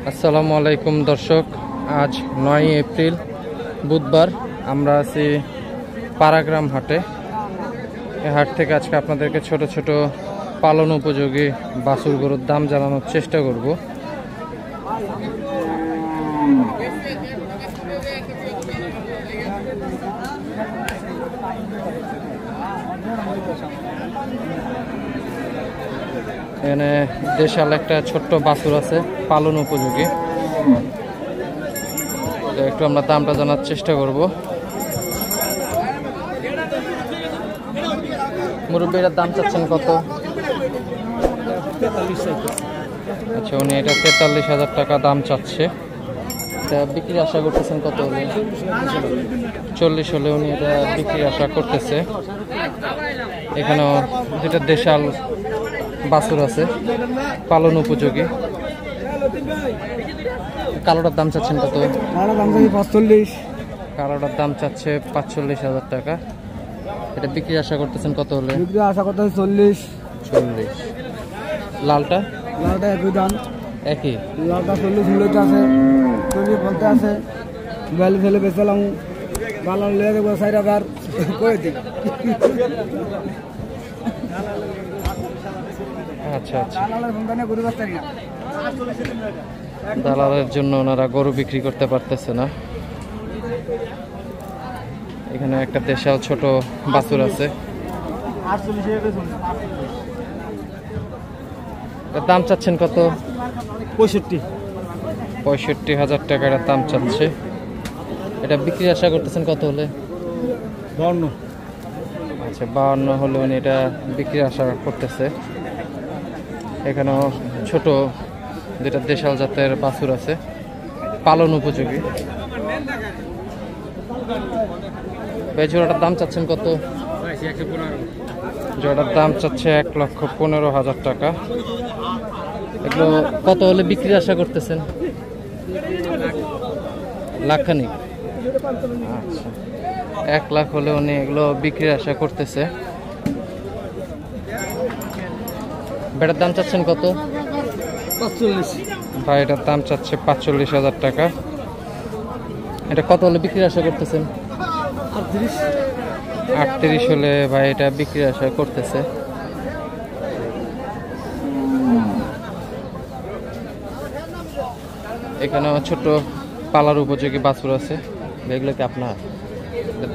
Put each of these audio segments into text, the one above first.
আসসালামু আলাইকুম দর্শক, আজ 9 এপ্রিল বুধবার। আমরা আছি পাড়াগ্রাম হাটে। এই হাট থেকে আজকে আপনাদেরকে ছোট ছোট পালন উপযোগী বাছুর গরুর দাম জানানোর চেষ্টা করব। এখানে দেশাল একটা ছোট্ট বাছুর আছে পালন উপযোগী, তো একটু আমরা দামটা জানার চেষ্টা করব। মুরব্বীর দাম চাচ্ছেন কত? আচ্ছা, উনি এটা 43,000 টাকা দাম চাচ্ছে। বিক্রি আশা করতেছেন কত হলে? 40 হলে উনি এটা বিক্রি আশা করতেছে। এখানেও দুটা দেশাল বাছুর আছে পালন উপযোগী। কালোটার দাম চাচ্ছেন কত? কালোটার দাম চাচ্ছে 45,000 টাকা। এটা বিক্রি আশা করতেছেন কত হলে? বিক্রি আশা করতেছে 40। লালটা একই দাম, একই। লালটা 40 মূল্য আছে, 40 বলতে আছে। বেলে ফেলে বেচালাম, বালার লেগে দেবো 4,000 করে দিই। আচ্ছা আচ্ছা, দালালের জন্য ওনারা গরু বিক্রি করতে পারতেছে না। এখানে একটা দেশাল ছোট বাছুর আছে। দাম চাচ্ছেন কত? 65,000 টাকা দাম চাচ্ছে। এটা বিক্রি আশা করতেছেন কত হলে? 52। আচ্ছা, 52 হলে উনি এটা বিক্রি আশা করতেছে। এখানেও ছোট যেটা দেশাল জাতের বাছুর আছে পালন উপযোগী। জোড়াটার দাম চাচ্ছেন কত? জোড়াটার দাম চাচ্ছে 1,15,000 টাকা। এগুলো কত হলে বিক্রি আশা করতেছেন? লাখখানিক। আচ্ছা, 1 লাখ হলে উনি এগুলো বিক্রি আশা করতেছে। বেটার দাম চাচ্ছেন কত? 45। ভাই এটার দাম চাচ্ছে 45,000 টাকা। এটা কত হলে বিক্রি আশা করতেছেন? 38 হলে ভাই এটা বিক্রি আশা করতেছে। এখানেও ছোট পালার উপযোগী বাছুর আছে। এগুলো কি আপনার?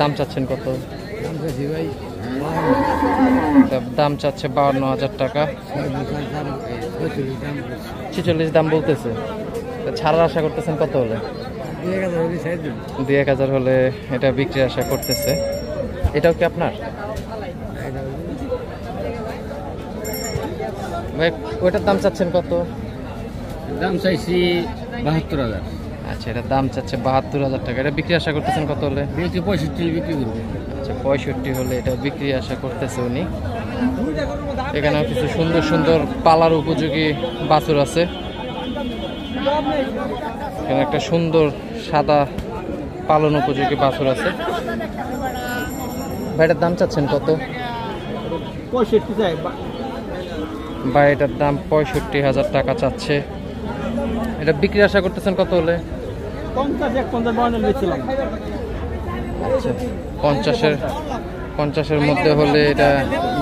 দাম চাচ্ছেন কত? দাম চাচ্ছে 52,000 টাকা। 46 দাম বলতেছে। ছাড়ার আশা করতেছেন কত হলে? 2,000 হলে এটা বিক্রি আশা করতেছে। এটাও কি আপনার? ভাই ওইটার দাম চাচ্ছেন কত? দাম চাইছি 72,000। আচ্ছা, এটার দাম চাচ্ছে 72,000 টাকা। এটা বিক্রি আশা করতেছেন কত হলে? 65 বিক্রি করবো। আচ্ছা, 65 হলে এটা বিক্রি আশা করতেছে উনি। এখানে কিছু সুন্দর সুন্দর পালার উপযোগী বাছুর আছে। এখানে একটা সুন্দর সাদা পালন উপযোগী বাছুর আছে। ভাইটার দাম চাচ্ছেন কত? 65 চাই। ভাই এটার দাম 65,000 টাকা চাচ্ছে। এটা বিক্রি আশা করতেছেন কত হলে? 50 আচ্ছা, 50-এর মধ্যে হলে এটা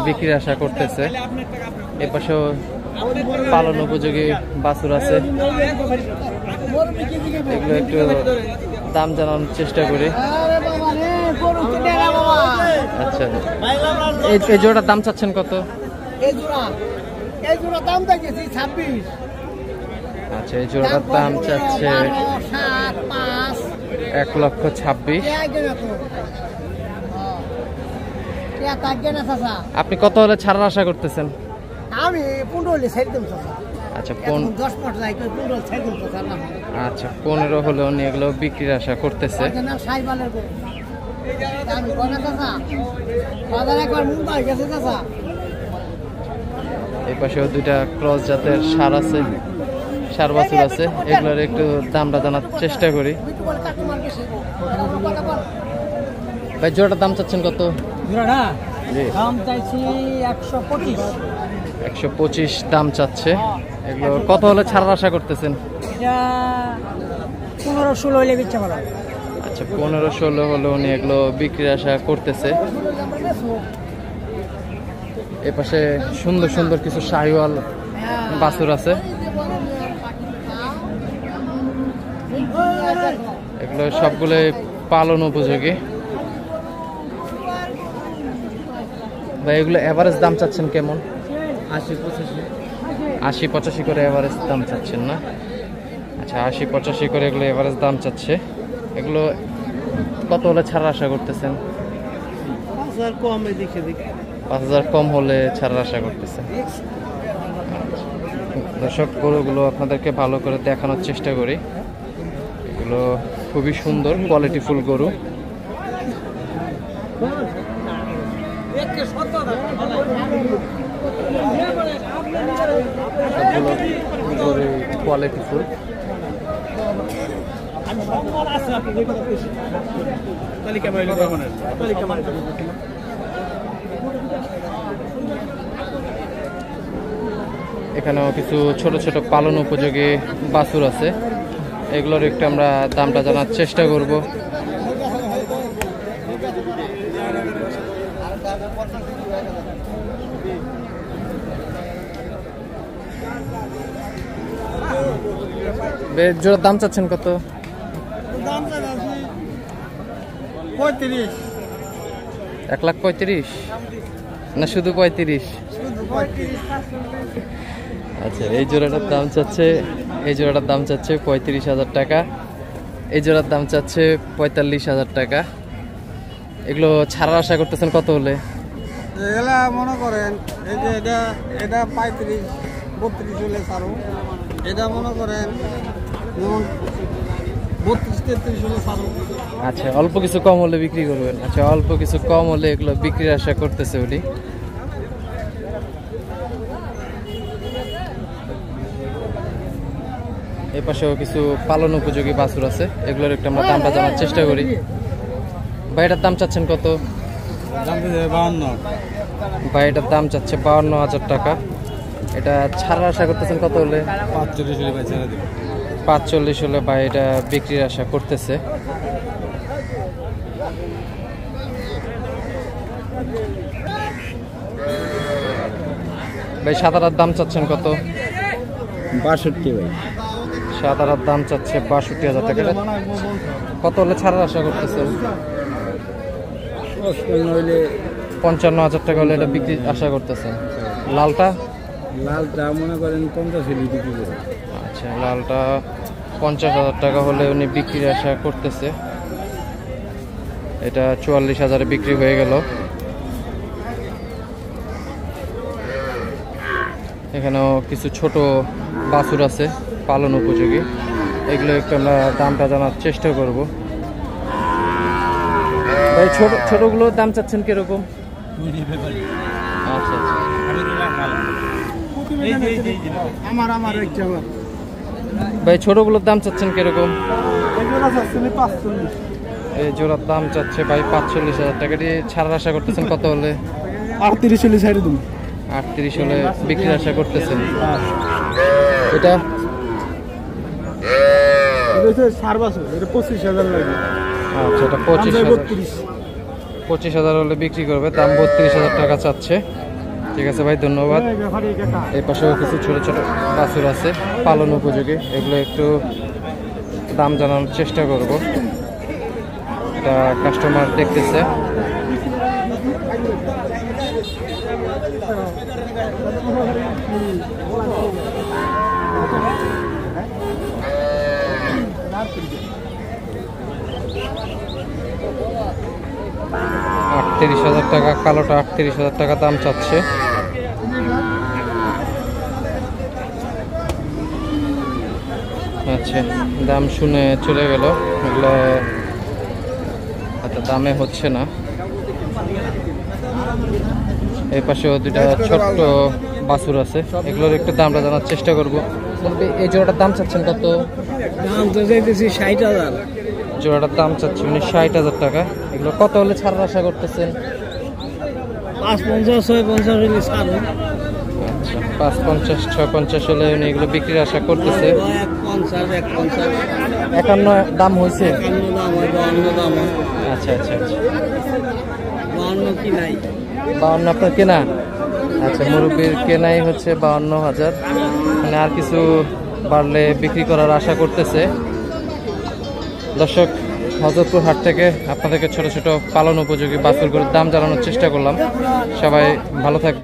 বিক্রি আশা করতেছে। এ পাশেও পালন উপযোগী বাছুর আছে। এগুলো একটু দাম জানানোর চেষ্টা করি। আচ্ছা, এই জোড়ার দাম চাচ্ছেন কত? আচ্ছা, এই জোড়ার দাম চাচ্ছে 1,26,000। আপনি কত হলে ছাড়ার আশা করতেছেন? আমি 15 আচ্ছা, 15 হলে উনি এগুলো বিক্রির আশা করতেছে। এই পাশেও দুইটা ক্রস জাতের ষাঁড় আছে, ষাঁড় বাছুর আছে। এগুলোর একটু দামটা জানার চেষ্টা করি। ভাই জোড়াটার দাম চাচ্ছেন কত? দাম চাইছি 125। 125 দাম চাচ্ছে। এগুলো কত হলে ছাড়ার আশা করতেছেন? এটা 15-16 হলে ইচ্ছা করা। আচ্ছা 15-16 হলে উনি এগুলো বিক্রির আশা করতেছে। এপাশে সুন্দর সুন্দর কিছু শাহিওয়াল বাছুর আছে, এগুলো সবগুলো পালন উপযোগী। ভাই এগুলো এভারেজ দাম চাচ্ছেন কেমন? 80-85 করে এভারেজ দাম চাচ্ছেন না? আচ্ছা 80-85 করে এগুলো এভারেজ দাম চাচ্ছে। এগুলো কত হলে ছাড়ার আশা করতেছেন? 5,000 কম হলে ছাড়ার আশা করতেছেন। দর্শক গরুগুলো আপনাদেরকে ভালো করে দেখানোর চেষ্টা করি। এগুলো খুবই সুন্দর কোয়ালিটিফুল গরু। সবগুলো গরু কোয়ালিটিফুল। এখানেও কিছু ছোট ছোট পালন উপযোগী বাছুর আছে, এগুলোর একটু আমরা দামটা জানার চেষ্টা করব। জোড়ার দাম চাচ্ছেন কত? 1,35,000 না শুধু 35? আচ্ছা এই জোড়াটার দাম চাচ্ছে 35,000 টাকা, এই জোড়ার দাম চাচ্ছে 45,000 টাকা। এগুলো ছাড়ার আশা করতেছেন কত হলে? এগুলা মনে করেন এই যে এটা 35-32 হলে ছাড়ো, এটা মনে করেন যেমন 32-33 হলে ছাড়ো। আচ্ছা অল্প কিছু কম হলে বিক্রি করবেন? আচ্ছা অল্প কিছু কম হলে এগুলো বিক্রির আশা করতেছে উনি। এই পাশেও কিছু পালন উপযোগী বাছুর আছে, এগুলোর একটু আমরা দামটা জানার চেষ্টা করি। ভাই এটার দাম চাচ্ছেন কত? 52। ভাই এটার দাম চাচ্ছে 52,000 টাকা। এটা ছাড়ার আশা করতেছেন কত হলে? 45 হলে ভাই এটা বিক্রির আশা করতেছে। ভাই সাদার দাম চাচ্ছেন কত? 62 ভাই। সাদার দাম চাচ্ছে 62,000 টাকা। কত হলে ছাড়ার আশা করতেছেন? 55,000 টাকা হলে এটা বিক্রি আশা করতেছেন। লালটা মনে করেন 50 হলে বিক্রি করে। আচ্ছা লালটা 50,000 টাকা হলে উনি বিক্রির আশা করতেছে। এটা 44,000 বিক্রি হয়ে গেল। এখানেও কিছু ছোট বাছুর আছে পালন উপযোগী, এগুলো একটু আমরা দামটা জানার চেষ্টা করব। ভাই ছোটগুলোর দাম চাচ্ছেন কিরকম? আচ্ছা আচ্ছা ভাই ছোটগুলোর দাম চাচ্ছেন কিরকম? এই জোড়ার দাম চাচ্ছে ভাই 45,000 টাকা। দিয়ে ছাড়ার আশা করতেছেন কত হলে? 38 হলে ছাড়ে তুমি। 38 হলে বিক্রির আশা করতেছেন। এটা 25,000 লাগে। আচ্ছা এটা 25,000 হলে বিক্রি করবে, দাম 32,000 টাকা চাচ্ছে। ঠিক আছে ভাই ধন্যবাদ। এই পাশেও কিছু ছোট ছোট বাছুর আছে পালন উপযোগী, এগুলো একটু দাম জানানোর চেষ্টা করব। এটা কাস্টমার দেখতেছে। $38,000 টাকা, কালোটা 38,000 টাকা দাম চাচ্ছে। আচ্ছা দাম শুনে চলে গেল, এগুলো এত দামে হচ্ছে না। এই পাশেও দুটা ছোট্ট বাছুর আছে, এগুলোর একটু দামটা জানার চেষ্টা করব। এই জোড়াটার দাম চাচ্ছেন কত? দাম তো চাইতেছি 60,000। জোড়াটার দাম চাচ্ছি উনি 60,000 টাকা। এগুলো কত হলে ছাড়ার আশা করতেছেন? 550-650 হলে ছাড়ো। আচ্ছা 550 650 হলে উনি এগুলো বিক্রির আশা করতেছে। 51 দাম হয়েছে। আচ্ছা আচ্ছা আচ্ছা, 52 আপনার কেনা। আচ্ছা, মুরব্বীর কেনাই হচ্ছে 52,000, মানে আর কিছু বাড়লে বিক্রি করার আশা করতেছে। দর্শক, হযরতপুর হাট থেকে আপনাদেরকে ছোট ছোট পালন উপযোগী বাছুর গরুর দাম জানানোর চেষ্টা করলাম। সবাই ভালো থাকবে।